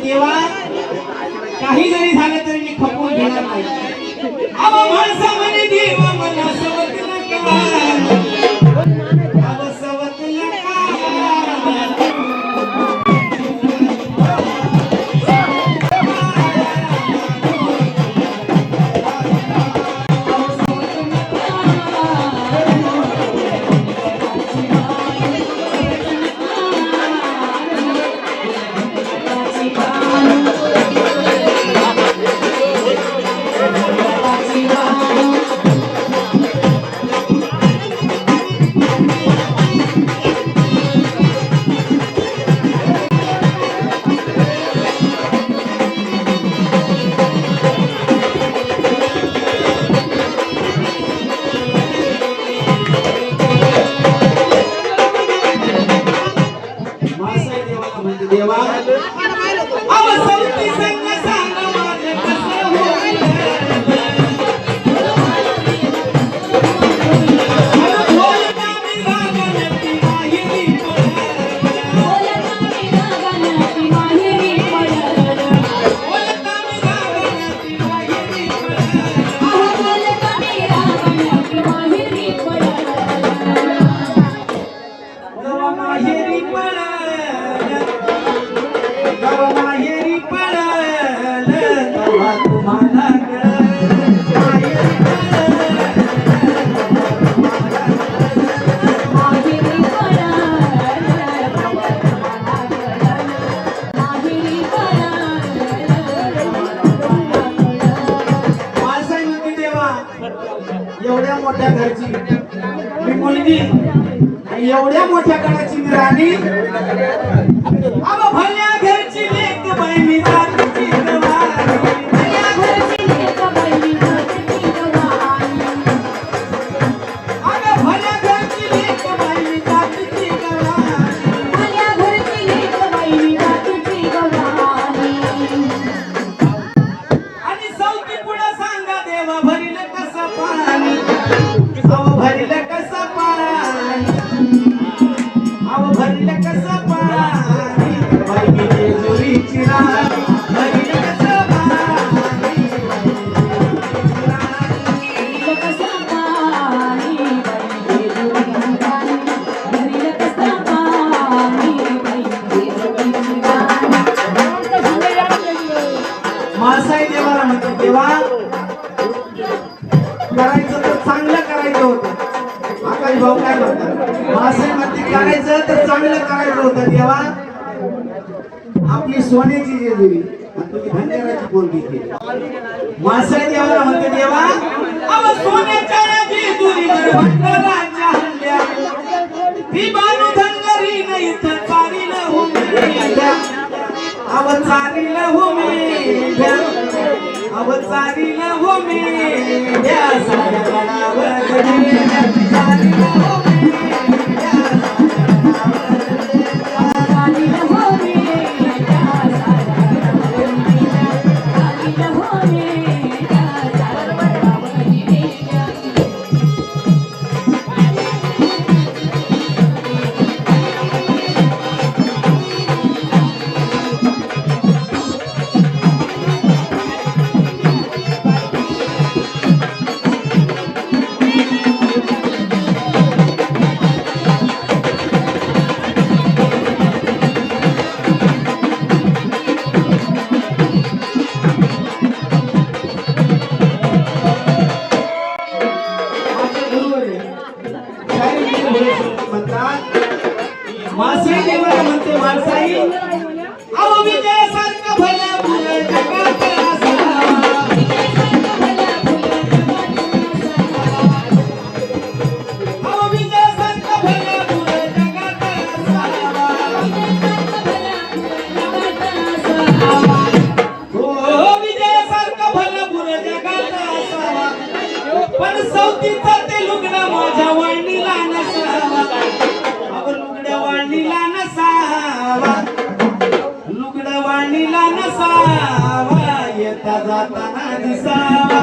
देवा काही जरी झालं तरी मी खपून घेणार नाही. अहो माणसा म्हणे देवा मला सवत नका, अहो सवत नका. देवा अव सौती संग सांग माझे कसं होईल. बोलता मी रागाने माहेरी पडल, बोलता मी रागाने माहेरी पडल, बोलता मी रागाने माहेरी पडल, अहो बोलता मी रागाने माहेरी पडल, देवा माहेरी पडल, माहेरी पडल तेव्हा तुम्हाला एवढ्या मोठ्या घरची मी मुलगी, एवढ्या मोठ्या घराची मी राणी, अगं भल्या घरची लेक बाई मी जातीची गवारी, भल्या घरची लेक बाई मी जातीची गवारी, अगं भल्या घरची लेक बाई मी जातीची गवारी, भल्या घरची लेक बाई मी जातीची गवारी. आणि सौती पुढे सांगा देवा भरील कसं पाणी, अहो भरील कसं पाणी, अहो भरील कसं पाणी, बाई जेजुरीची राणी भरील कसं पाणी, भरील कसं पाणी, बाई जेजुरीची राणी भरील कसं पाणी, बाई जेजुरीची राणी. मासाई देवाला म्हणतो देवा करायचं तर चांगलं करायचं होतं. आकाश भाऊ काय म्हणतात, मासाई मध्ये करायचं तर चांगलं करायचं होतं देवा. आपली सोन्याची जेजुरी तुम्ही धन्यराची पोरगी केली. मासाई देवाला म्हणते देवा अव सोन्याच्या जेजुरीवर भंडाराच्या हल्ल्या ती बानू धनगरी नाही तर चारीला हुमेल्या, अव चारीला हुमेल्या, अव चारीला हुमेल्या, साऱ्या गडावर गेल्या चारीला हुमेल्या, चारीला हुमेल्या, चारीला हुमेल्या, साऱ्या गडावर गेल्या. मासाई देवाला म्हणते माणसाई अहो विजयासारखं भलं फुलं जगात असावा, अहो विजयासारखं भलं फुलं जगात असावा, हो विजयासारखं भलं फुलं जगात असावा, पण सौतीचा ते लुगडं माझ्या वळणीला नसावा, लुगड्या वाणीला नसावा, लुगड्या वाणीला नसावा, येता जाताना दिसावा.